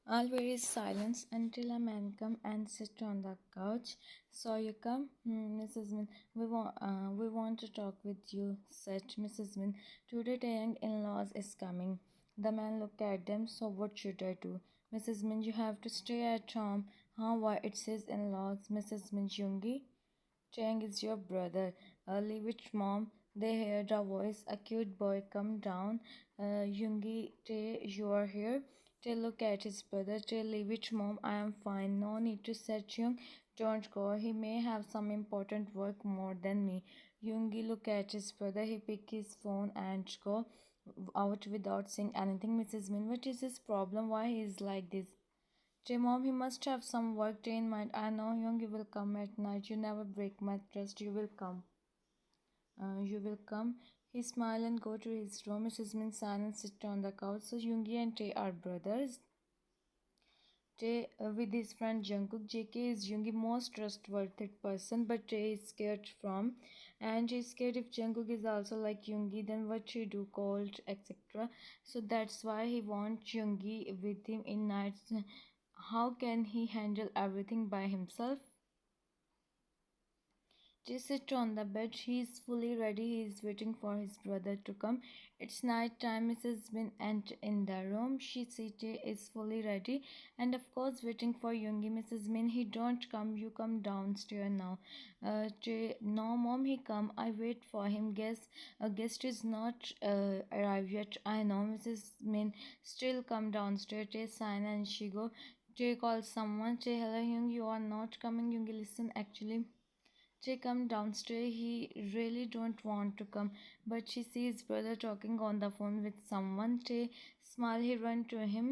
All there is silence until a man come and sit on the couch. So you come, Mrs. Min. We want to talk with you," said Mrs. Min. "Today the young in-laws is coming." The man looked at them. "So what should I do?" "Mrs. Min, you have to stay at home." "Huh? Why? It's his in-laws." "Mrs. Min, Yungi Chang is your brother." Leave it, mom." They heard a voice. "A cute boy, come down." Yungi Tae, you are here." Tae look at his brother. Tae, leave it, mom. "I am fine. No need to set Young. Don't go. He may have some important work more than me." Yungi look at his brother. He pick his phone and go out without saying anything. "Mrs. Min, what is his problem? Why he is like this?" "Jay, mom, he must have some work day in mind. I know young you will come at night. You never break my trust. You will come. You will come." He smiled and go to his room. Mrs. Min silent sit on the couch. So Yungi and Tay are brothers. Tay with his friend Jungkook. JK is Yungi most trustworthy person, but Tay is scared from, and she's scared if Jungkook is also like Yungi, then what she do, cold, etc. So that's why he wants Yungi with him in nights. How can he handle everything by himself? Jay sits on the bed. He is fully ready. He is waiting for his brother to come. It's night time. Mrs. Bin enter in the room. She sees Jay is fully ready and of course waiting for Yoongi. "Mrs. Min, he don't come. You come downstairs now." Jay, "No, mom, he come. I wait for him. Guess a guest is not arrived yet." "I know." Mrs. Min still come downstairs. Jay sign and she go. Jay calls someone. Jay, "Hello, Young. You are not coming." Yoongi, "Listen, actually." Jay come downstairs. He really don't want to come, but she sees brother talking on the phone with someone. Jay smile. He run to him.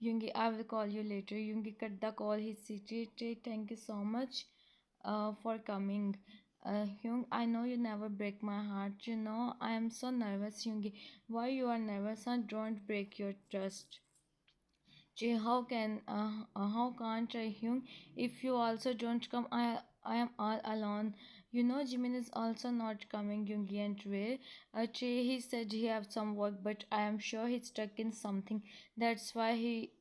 "Yungi, I will call you later." Yungi cut the call. He said, "Jay, thank you so much for coming." Hyung, "I know you never break my heart. You know I am so nervous." Yungi, "Why you are nervous? Huh? Don't break your trust." Jay, how can't I, Hyung? If you also don't come, I am all alone. You know Jimin is also not coming, Yoongi and Ray. Jay, he said he have some work, but I am sure he's stuck in something. That's why he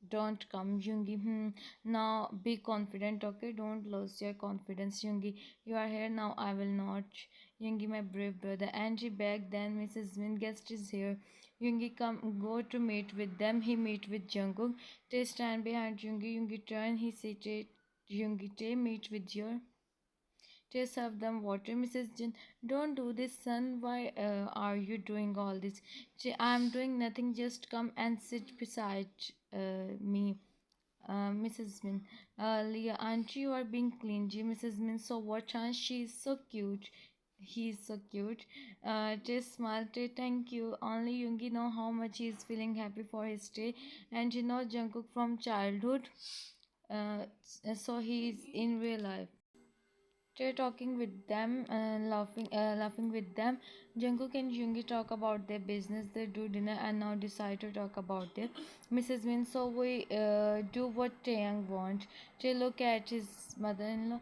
don't come, Yoongi. Now be confident, okay? Don't lose your confidence, Yoongi. You are here now. I will not. Yoongi, my brave brother. Angie back then. Mrs. Min guest is here. Yungi come go to meet with them. He meet with Jungkook. They stand behind Yungi. Yungi turn. He say, Yungi, they meet with your. They serve them water." "Mrs. Jin, don't do this, son. Why are you doing all this?" "I'm doing nothing. Just come and sit beside me." Mrs. Min, "Leah, aren't you are being clingy." Mrs. Min, "So what chance? She is so cute." "He's so cute." Jay smiled. Jay, "Thank you. Only Yoongi know how much he is feeling happy for his stay, and you know Jungkook from childhood. So he is in real life." Jay talking with them and laughing with them. Jungkook and Yoongi talk about their business. They do dinner and now decide to talk about their Mrs. Min. "So we do what Taeyang want." Jay look at his mother-in-law.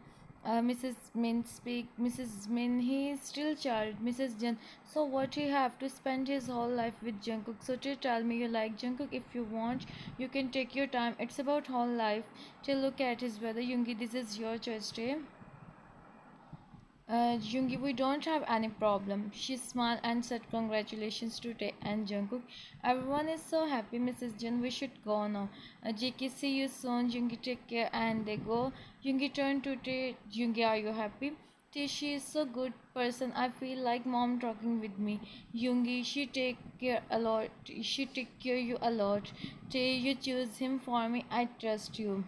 Mrs. Min speak. "Mrs. Min, he is still child." Mrs. Jen, "So what, he have to spend his whole life with Jungkook? So Jay, tell me you like Jungkook. If you want, you can take your time. It's about whole life." Jay look at his brother. "Yoongi, this is your choice, Jay." Jungi, "We don't have any problem." She smiled and said, "Congratulations to Tae and Jungkook. Everyone is so happy." "Mrs. Jin, we should go now." "JK, see you soon." "Jungi, take care." And they go. Jungi turned to Tae. "Jungi, are you happy?" "Tae, she is so good person. I feel like mom talking with me." "Jungi, she take care a lot. She take care you a lot." "Tae, you choose him for me. I trust you."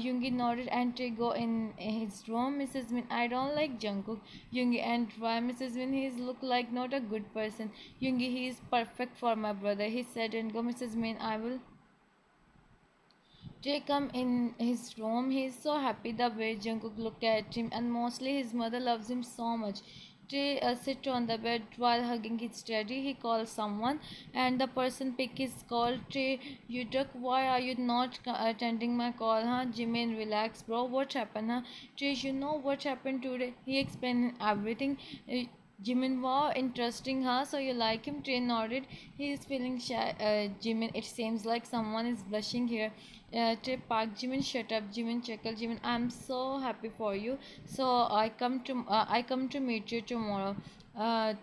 Yungi nodded and to go in his room. Mrs. Min, "I don't like Jungkook." Yungi, "And why?" Mrs. Min, "He's look like not a good person." Yungi, "He is perfect for my brother." He said and go. Mrs. Min, "I will take him in his room." He is so happy the way Jungkook looked at him, and mostly his mother loves him so much. Jay sit on the bed while hugging his daddy. He calls someone, and the person pick his call. "Jay, you duck. Why are you not attending my call, huh?" "Jimin, relax, bro. What happened, huh?" "Jay, you know what happened today?" He explained everything. Jimin, wow, interesting, huh? So you like him? Train nodded. He is feeling shy. Jimin, it seems like someone is blushing here. Trey Park, Jimin, shut up. Jimin, chuckle. Jimin, I'm so happy for you. So I come to meet you tomorrow. Uh,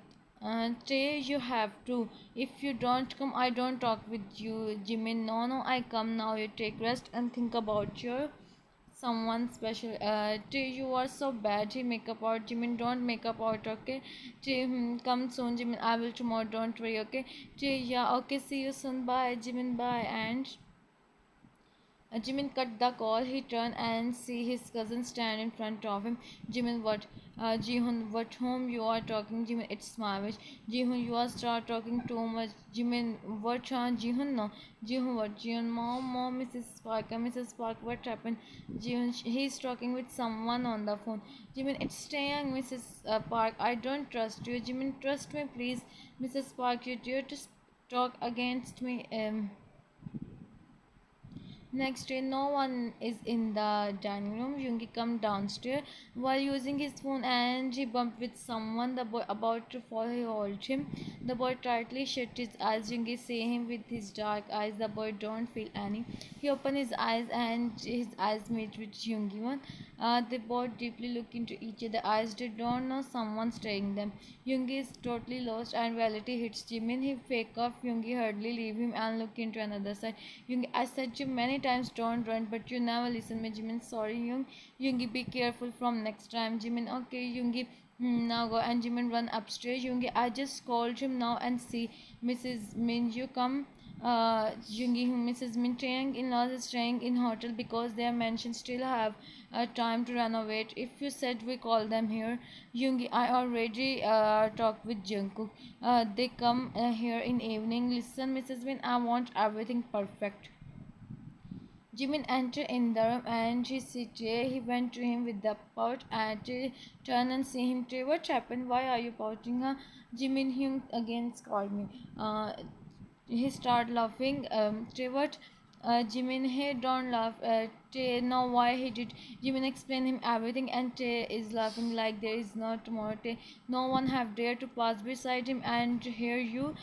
Trey, you have to. If you don't come, I don't talk with you. Jimin, no, no, I come now. You take rest and think about your someone special. You are so bad. He make up out. Jimin, don't make up out, okay? Come soon, Jimin. I will tomorrow. Don't worry, okay? Yeah, okay. See you soon. Bye, Jimin. Bye. And Jimin cut the call. He turned and see his cousin stand in front of him. Jimin, what? Jihun, what whom you are talking? Jimin, it's Mavish. Jihun, you are start talking too much. Jimin, what? Jihun, no. Jihun, what? Jihun, mom, Mrs. Park, Mrs. Park, what happened? Jihun, he's talking with someone on the phone. Jimin, it's staying, Mrs. Park. I don't trust you. Jimin, trust me, please. Mrs. Park, you dare to talk against me. Next day, no one is in the dining room. Yungi come downstairs while using his phone and he bumped with someone. The boy about to fall, he hold him. The boy tightly shut his eyes. Yungi see him with his dark eyes. The boy don't feel any. He opened his eyes and his eyes meet with Yungi one. They both deeply look into each other eyes. They don't know someone staring them. Yungi is totally lost and reality hits Jimin. He fake off Yungi hardly leave him and look into another side. Yungi, I said you many times don't run, but you never listen me. Jimin, sorry, Yungi, be careful from next time. Jimin, okay, Yungi. Now go and Jimin run upstairs. Yungi, I just called him now and see Mrs. Min. You come. Jungi, Mrs. Min Tang in-laws is staying in hotel because their mansion still have time to renovate. If you said we call them here, Yungi, I already talked with Jungkook. They come here in evening. Listen, Mrs. Min, I want everything perfect. Jimin entered in the room and he said he went to him with the pout and turned and see him. What happened? Why are you pouting? Jimin Hyun again called me. He started laughing. What? Jimin, hey, don't laugh. Tay, know why he did. Jimin explained him everything, and Tay is laughing like there is no tomorrow. Tay, no one have dared to pass beside him and hear you.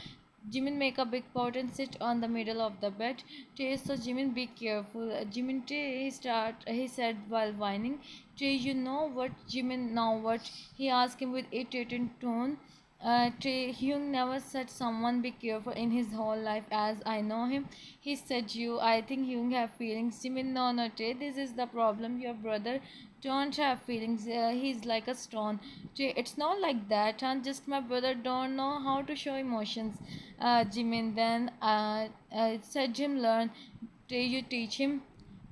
Jimin make a big pot and sit on the middle of the bed. Tay, so Jimin, be careful. Jimin, Tay, he said while whining. Tay, you know what? Jimin, now what? He asked him with irritated tone. Hyung never said someone be careful in his whole life as I know him. He said you. I think Hyung have feelings. Jimin, no, no, Tae, this is the problem. Your brother don't have feelings. He's like a stone. Tae, it's not like that, huh? Just my brother don't know how to show emotions. Jimin, then said Jim learn. Tae, you teach him.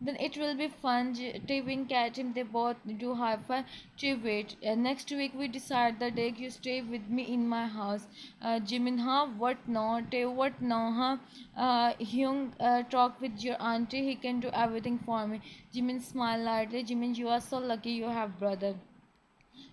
Then it will be fun. They wink at him. They both do high five. They wait. Next week we decide the day you stay with me in my house. Jimin, huh? What no? They what no? Huh? Hyung, talk with your auntie. He can do everything for me. Jimin smile lightly. Jimin, you are so lucky you have brother.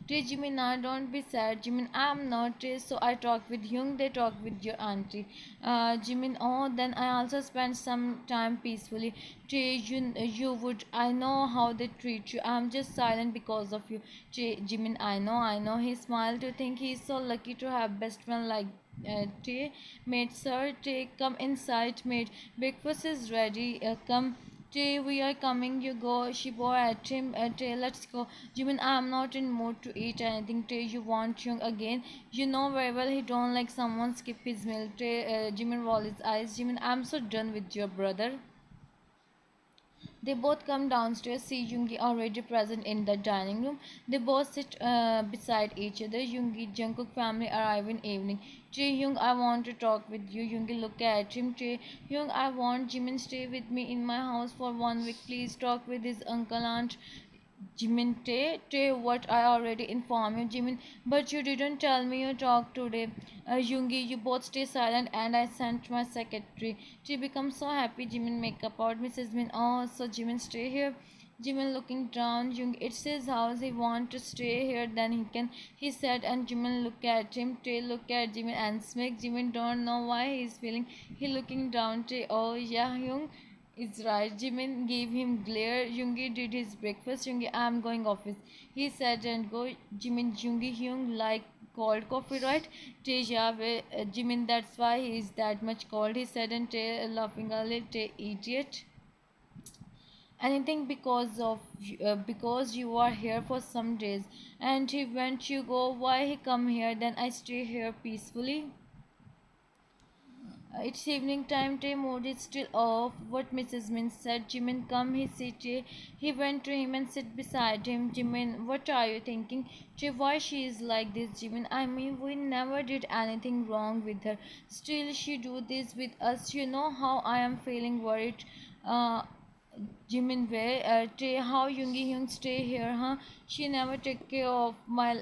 Jimin, don't be sad. Jimin, I'm not. So I talk with Hyung, they talk with your auntie. Jimin, oh, then I also spend some time peacefully. You would, I know how they treat you. I'm just silent because of you. Jimin, I know. He smiled to think he's so lucky to have best friend like mate, sir, come inside, mate. Breakfast is ready. Come. We are coming, you go. She bore at him. Let's go. Jimin, I'm not in mood to eat anything. You want Chung again? You know very well he don't like someone skip his meal. Jimin roll his eyes. Jimin, I'm so done with your brother. They both come downstairs, see Yungi already present in the dining room. They both sit beside each other. Yungi, Jungkook family arrive in evening. Young, I want to talk with you. Yungi look at him. Young, I want Jimin stay with me in my house for 1 week. Please talk with his uncle aunt. Jimin, what I already informed you, Jimin, but you didn't tell me you talked today. Yungi, you both stay silent and I sent my secretary. She becomes so happy, Jimin make up out. Mrs. Min, oh, so Jimin stay here. Jimin looking down, Jung, it's his house, he want to stay here, then he can, he said, and Jimin look at him, Tay look at Jimin and smirk. Jimin don't know why he's feeling, he looking down, Tay, oh yeah, Jung, it's right. Jimin gave him glare. Yungi did his breakfast. Yungi, I'm going office. He said and go. Jimin, Yungi, Hyung like cold coffee, right? Teja, Jimin, that's why he is that much cold. He said, and Tay laughing a little, idiot. Anything because you are here for some days, and he went you go. Why he come here? Then I stay here peacefully. It's evening time. Tay mood is still off. What Mrs. Min said. Jimin, come. He said Tay. He went to him and sit beside him. Jimin, what are you thinking? Tay, why she is like this? Jimin, I mean, we never did anything wrong with her. Still, she do this with us. You know how I am feeling worried. Uh, Jimin, where how Yungi Hyung stay here, huh? She never take care of my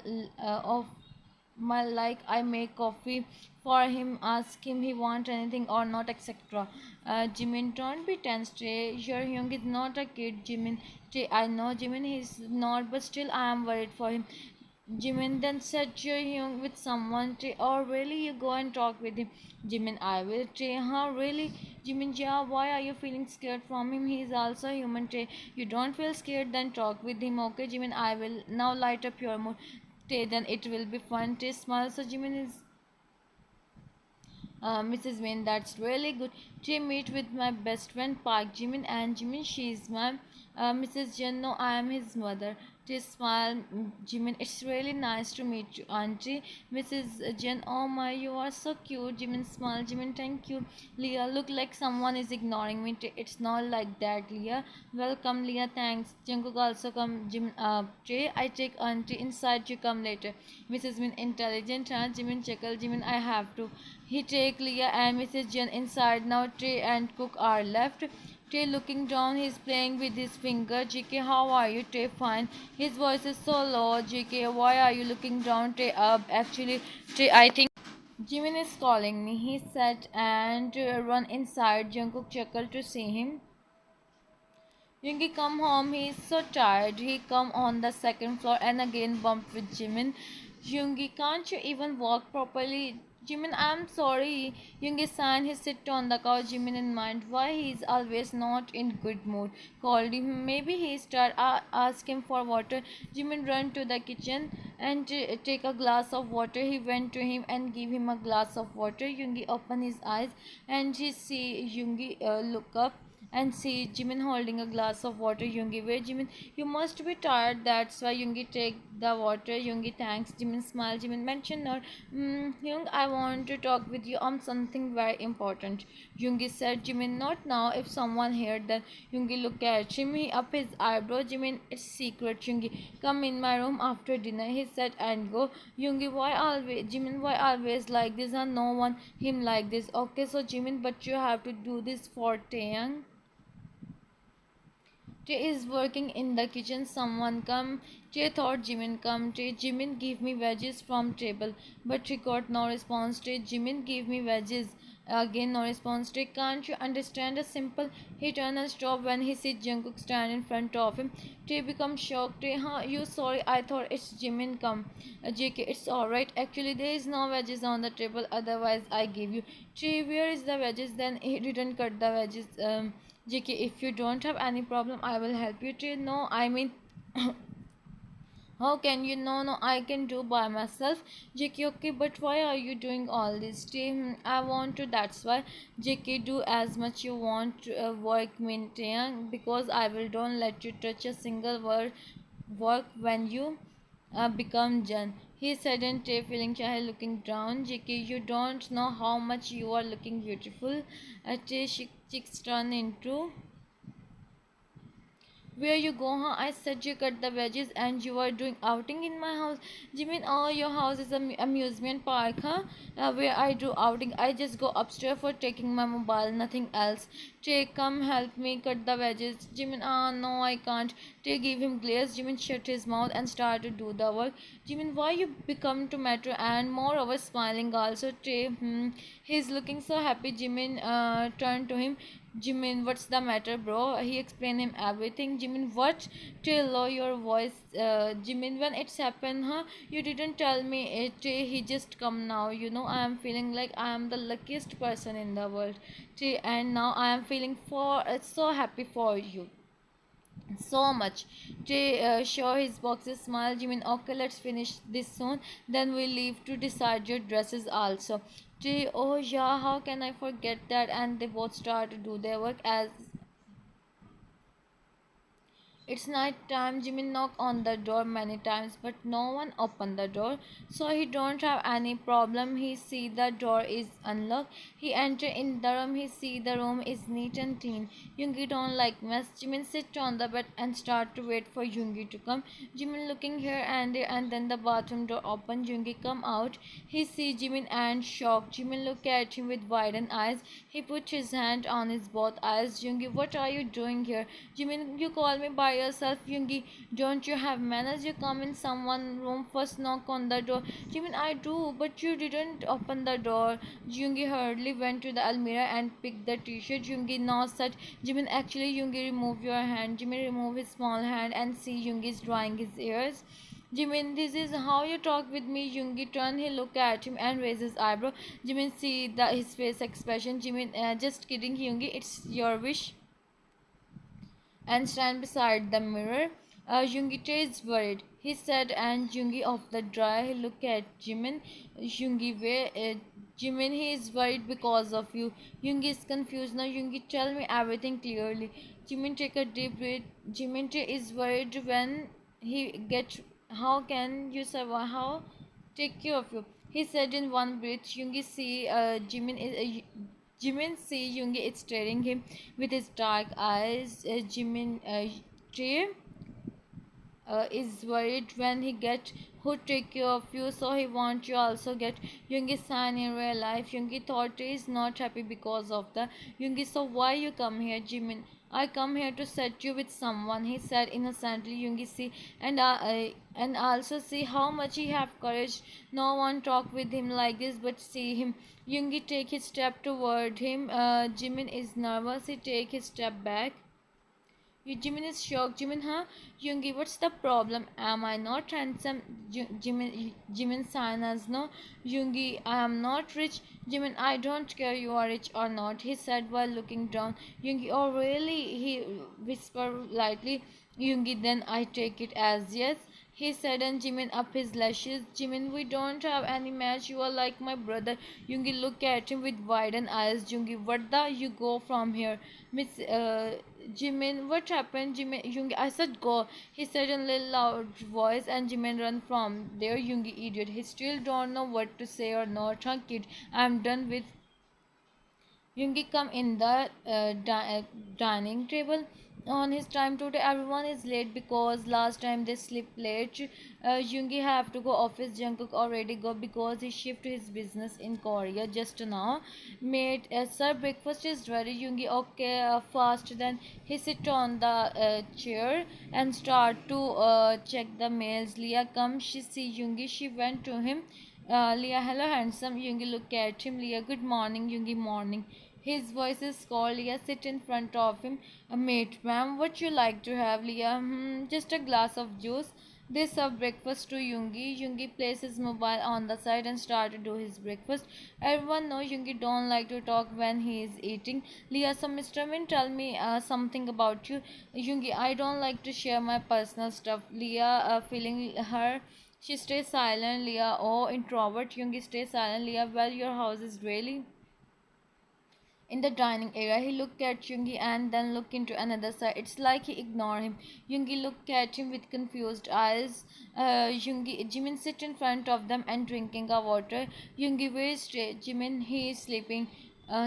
like I make coffee for him, ask him he want anything or not, etc. Jimin, don't be tense. Your Hyung is not a kid, Jimin. I know Jimin, he's not, but still I am worried for him. Jimin, then said Hyung with someone. Or really you go and talk with him? Jimin, I will. Huh, really? Jimin, yeah, why are you feeling scared from him? He is also human. You don't feel scared, then talk with him. Okay, Jimin, I will. Now light up your mood. Then it will be fun. Smile. So Jimin is Mrs. Wayne, that's really good. To meet with my best friend Park Jimin, and Jimin, she is my Mrs. Jen. No, I am his mother. To smile, Jimin. It's really nice to meet you, Auntie. Mrs. Jen, oh my, you are so cute. Jimin, smile. Jimin, thank you. Leah, look like someone is ignoring me. It's not like that, Leah. Welcome, Leah. Thanks. Jungkook also come. Jimin, Jay, I take Auntie inside. You come later. Mrs. Min, intelligent, huh? Jimin, chuckle. Jimin, I have to. He take Leah and Mrs. Jen inside. Now Trey and Cook are left. Trey looking down, he's playing with his finger. JK, how are you? Trey, fine. His voice is so low. JK, why are you looking down? Trey, up. Actually, Trey, I think Jimin is calling me. He said and run inside. Jungkook chuckled to see him. Yungi come home, he is so tired. He come on the second floor and again bumped with Jimin. Yungi, can't you even walk properly? Jimin, I'm sorry. Yungi signed his sit on the couch. Jimin in mind why he is always not in good mood. Called him. Maybe he start ask him for water. Jimin run to the kitchen and take a glass of water. He went to him and give him a glass of water. Yungi opened his eyes and he see Yungi look up and see Jimin holding a glass of water. Yungi, where Jimin? You must be tired. That's why Yungi take the water. Yungi thanks. Jimin smile. Jimin mentioned her. Yung, I want to talk with you on something very important. Yungi said. Jimin, not now. If someone heard that, Yungi look at him. He up his eyebrow. Jimin, it's secret. Yungi, come in my room after dinner. He said and go. Yungi, why always? Jimin, why always like this and no one him like this? Okay, so Jimin, but you have to do this for Taeyang. Tay is working in the kitchen. Someone come. Tay thought Jimin come. Tay, Jimin give me veggies from table. But he got no response. Tay, Jimin give me veggies. Again no response. Tay, can't you understand a simple? He turn and stop when he sees Jungkook stand in front of him. Tay become shocked. Tay, huh? You sorry? I thought it's Jimin come. JK, it's alright. Actually, there is no veggies on the table. Otherwise, I give you. Tay, where is the veggies? Then he didn't cut the veggies. JK, if you don't have any problem, I will help you to know. I mean, how can you? No, no, I can do by myself. JK, okay, but why are you doing all this? I want to. That's why. JK, do as much you want to work maintain because I will don't let you touch a single word work when you become Jan. He said and feeling shy looking down. JK, you don't know how much you are looking beautiful. Cheeks turn into where you go, huh? I said you cut the veggies and you are doing outing in my house. Jimin, oh, your house is an amusement park, huh? Where I do outing. I just go upstairs for taking my mobile, nothing else. Take, come help me cut the veggies. Jimin, ah, no, I can't. Take, give him glaze. Jimin shut his mouth and started to do the work. Jimin, why you become tomato and moreover smiling also. Take, he's looking so happy. Jimin turned to him. Jimin, what's the matter, bro? He explained him everything. Jimin, what? Till low your voice. Jimin, when it's happened, huh? You didn't tell me it. He just come now. You know, I am feeling like I am the luckiest person in the world. And now I am feeling so happy for you. so much. Jay show his boxes, smile. Jimin, okay, let's finish this soon. Then we leave to decide your dresses also. Jay, oh yeah, how can I forget that? And they both start to do their work as it's night time. Jimmy knocked on the door many times, but no one opened the door. So he don't have any problem. He see the door is unlocked. He enter in the room. He see the room is neat and clean. Yungi don't like mess. Jimmy sit on the bed and start to wait for Yungi to come. Jimmy looking here and there, and then the bathroom door open. Yungi come out. He see Jimmy and shocked. Jimmy look at him with widened eyes. He put his hand on his both eyes. Yungi, what are you doing here? Jimin, you call me by yourself, Yungi. Don't you have manners? You come in someone's room, first knock on the door. Jimin, I do, but you didn't open the door. Yungi hurriedly went to the almirah and picked the t-shirt. Yungi now said, Jimin, actually, Yungi, remove your hand. Jimin remove his small hand and see Yungi's drying his ears. Jimin, this is how you talk with me. Yungi turned, he looked at him and raised his eyebrow. Jimin see his face expression. Jimin, just kidding, Yungi, it's your wish and stand beside the mirror. Jungite is worried, he said, and Jungi of the dry. He looked at Jimin. Jungi, where? Jimin, he is worried because of you. Jungi is confused now. Jungi, tell me everything clearly. Jimin, take a deep breath. Jimin is worried when he get. How can you survive? How take care of you? He said in one breath. Jungi see Jimin see Yungi is staring him with his dark eyes. Jimin Jae is worried when he get who take care of you, so he want you also get Yungi sign in real life. Yungi thought he is not happy because of the Yungi. So why you come here, Jimin? I come here to set you with someone, he said innocently. Yungi see and also see how much he have courage. No one talk with him like this, but see him. Yungi take his step toward him. Jimin is nervous. He take his step back. Jimin is shocked. Jimin, huh? Yungi, what's the problem? Am I not handsome? Jimin Sina's no. Yungi, I am not rich. Jimin, I don't care you are rich or not, he said while looking down. Yungi, oh really? He whispered lightly. Yungi, then I take it as yes, he said, and Jimin up his lashes. Jimin, we don't have any match. You are like my brother. Yungi look at him with widened eyes. Yungi, what the? You go from here. Miss Jimin, what happened? Jimin, Yungi, I said go. He said in a little loud voice, and Jimin ran from there. Yungi, idiot. He still don't know what to say or not. Huh, kid? I'm done with Yungi come in the dining table on his time today. Everyone is late because last time they slept late. Yungi have to go office. Jungkook already go because he shift his business in Korea just now. Mate, sir, breakfast is ready. Yungi, okay, fast. Then he sit on the chair and start to check the mails. Leah come. She see Yungi. She went to him. Leah, hello, handsome. Yungi look at him. Leah, good morning. Yungi, morning. His voice is called. Leah sit in front of him. Mate, ma'am, what you like to have? Leah, just a glass of juice. They serve breakfast to Yungi. Yungi placed his mobile on the side and started to do his breakfast. Everyone knows Yungi don't like to talk when he is eating. Leah, so Mr. Min, tell me something about you. Yungi, I don't like to share my personal stuff. Leah, feeling her. She stays silent. Leah, oh, introvert. Yungi, stay silent. Leah, well, your house is really in the dining area. He looked at Yungi and then looked into another side. It's like he ignored him. Yungi looked at him with confused eyes. Jimin sit in front of them and drinking a water. Yungi, where is Jimin? He is sleeping.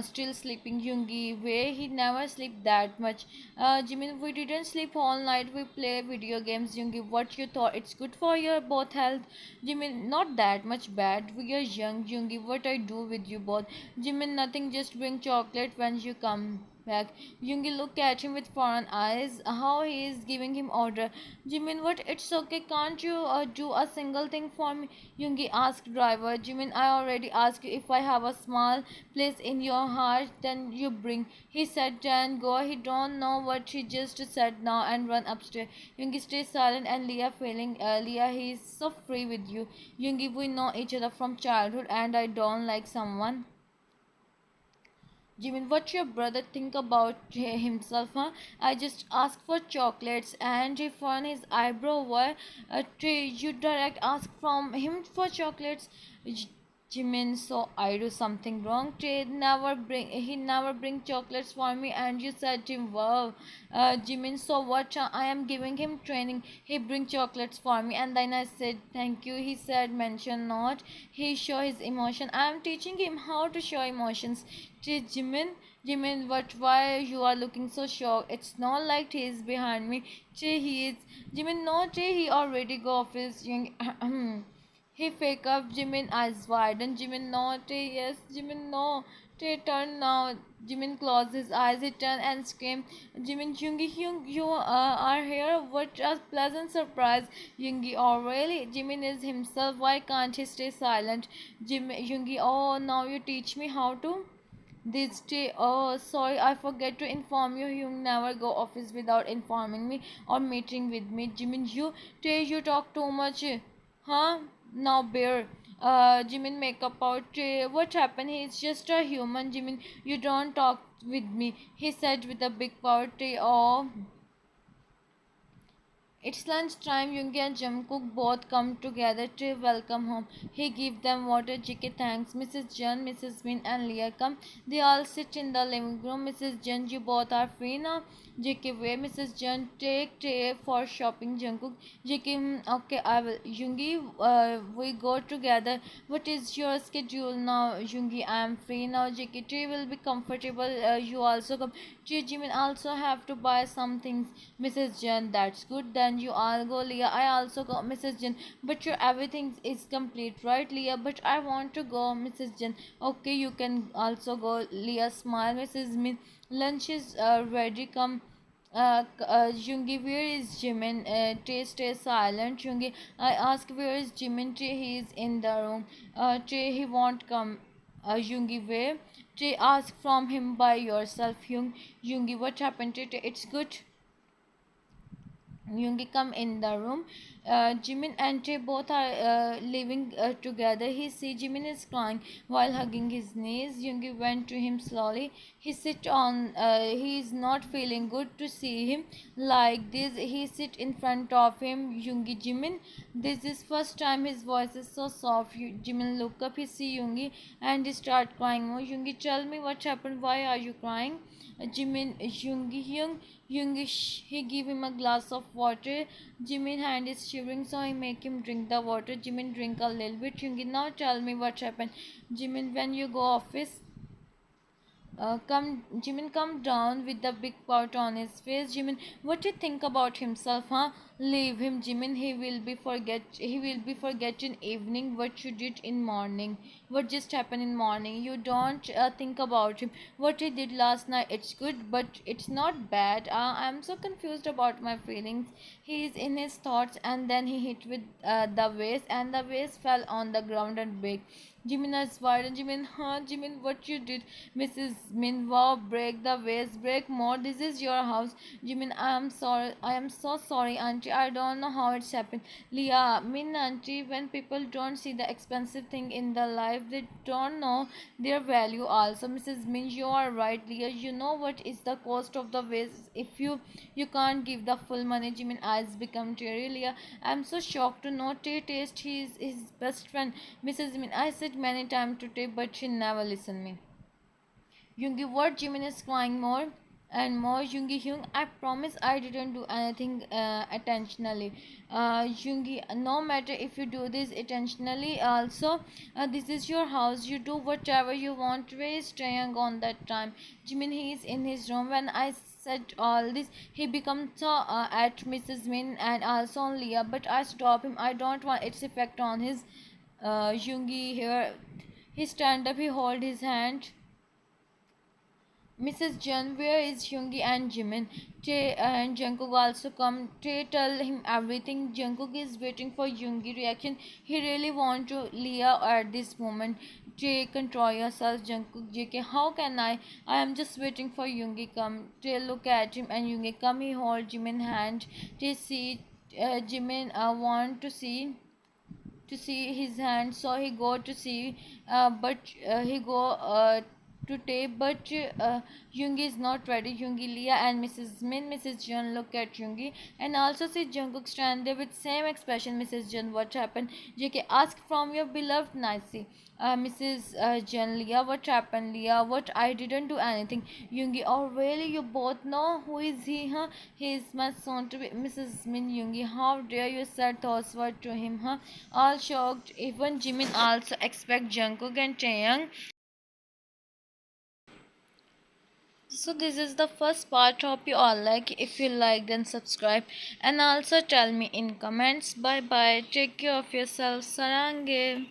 Still sleeping. Yungi, where he never sleep that much. Jimin, we didn't sleep all night. We play video games. Yungi, what you thought? It's good for your both health. Jimin, not that much bad. We are young. Yungi, what I do with you both? Jimin, nothing, just bring chocolate when you come back. Yungi looked at him with foreign eyes. How he is giving him order. Jimin, what? It's okay. Can't you do a single thing for me? Yungi asked driver. Jimin, I already asked you if I have a small place in your heart, then you bring. He said, then go. He don't know what he just said now and run upstairs. Yungi stays silent and Leah feeling, Leah, he is so free with you. Yungi, we know each other from childhood and I don't like someone Jimin, what your brother think about himself, huh? I just asked for chocolates and he furrowed his eyebrow. Why you direct ask from him for chocolates? Jimin, so I do something wrong. He never bring chocolates for me, and you said to him, wow, Jimin. So what? I am giving him training. He bring chocolates for me, and then I said thank you. He said mention not. He show his emotion. I am teaching him how to show emotions. Jimin, Jimin, what? Why you are looking so shocked? It's not like he is behind me. He is. Jimin, no, he already go office. He fake up, Jimin eyes wide, and Jimin no, yes, Jimin no. Turn now. Jimin closed his eyes, he turned and screamed, Jimin, Yungi, you are here? What a pleasant surprise. Yungi, oh really? Jimin is himself, why can't he stay silent? Yungi, oh, now you teach me how to? This day, oh, sorry, I forget to inform you. You never go office without informing me or meeting with me. Jimin, you talk too much. Huh? Now, bear. Jimin, make up out. What happened? He's just a human. Jimin, you don't talk with me. He said with a big power. Oh, it's lunchtime. Yungi and Jungkook both come together to welcome home. He gives them water. JK thanks. Mrs. Jen, Mrs. Min, and Leah come. They all sit in the living room. Mrs. Jen, you both are free now. JK, where? Mrs. Jen, take Tay for shopping. Jungkook, JK, okay, I will. Yungi, we go together. What is your schedule now? Yungi, I am free now. JK, Tay will be comfortable. You also come. Jimin also have to buy some things. Mrs. Jen, that's good. Then you all go, Leah. I also go, Mrs. Jen. But your everything is complete, right, Leah? But I want to go, Mrs. Jen. Okay, you can also go. Leah smile. Mrs. Min, lunch is ready. Come. Jungi, where is Jimin? Tay stay silent. Jungi, I ask where is Jimin? Tay, he is in the room. Tay, he won't come. Jungi, where? Tay, ask from him by yourself. Jungi, what happened to Tay? It's good. Yungi come in the room. Jimin and Tae both are living together. He see Jimin is crying while hugging his knees. Yungi went to him slowly. He sit on. He is not feeling good to see him like this. He sit in front of him. Yungi, Jimin. This is first time his voice is so soft. Jimin look up. He see Yungi and he start crying more. Yungi, tell me what happened. Why are you crying? Jimin, he give him a glass of water. Jimin hand is shivering, so he make him drink the water. Jimin drink a little bit. Yoongi, now tell me what happened. Jimin, when you go office, Jimin come down with the big pout on his face. Jimin, what do you think about himself, huh? Leave him, Jimin. He will be forgetting evening what you did in morning. What just happened in morning? You don't think about him. What he did last night. It's good, but it's not bad. I'm so confused about my feelings. He is in his thoughts, and then he hit with the vase, and the vase fell on the ground and broke. Jimin is wide and Jimin, huh? Jimin, what you did? Mrs. Min, wow, break the vase, break more. This is your house. Jimin, I am sorry. I am so sorry, auntie. I don't know how it's happened. Leah, Min, auntie, when people don't see the expensive thing in the life, they don't know their value also. Mrs. Min, you are right, Leah. You know what is the cost of the vase. If you can't give the full money, Jimin eyes become teary. Leah, I'm so shocked to know taste he is his best friend. Mrs. Min, I said many times to take, but she never listened me. Yungi, what? Jimin is crying more and more. Yungi, Hyung, I promise I didn't do anything intentionally. Yungi, no matter if you do this intentionally, also, this is your house. You do whatever you want. Where is staying on that time? Jimin, he is in his room. When I said all this, he becomes so at Mrs. Min and also on Leah, but I stop him. I don't want its effect on his Yungi here. He stand up, he hold his hand. Mrs. Jen, where is Yungi and Jimin? Tae and Jungkook also come. Tae tell him everything. Jungkook is waiting for Yungi reaction. He really want to Leah at this moment. Tae, control yourself, Jungkook. JK, how can I? I am just waiting for Yungi come. Tae look at him and Yungi come. He hold Jimin hand. Tae see Jimin want to see his hand, so he go to see, but he go. to tape, but Yungi is not ready. Yungi, Leah, and Mrs. Min, Mrs. Jun look at Yungi and also see Jungkook stand there with same expression. Mrs. Jun, what happened? JK, ask from your beloved Nicey. Mrs. Jen, Leah, what happened? Leah, what? I didn't do anything. Yungi, oh really? You both know who is he? Huh? He is my son to be. Mrs. Min, Yungi, how dare you said those words to him? Huh? All shocked. Even Jimin also expect Jungkook and Taeyang. So this is the first part. Hope you all like. If you like, then subscribe and also tell me in comments. Bye bye. Take care of yourself. Sarange.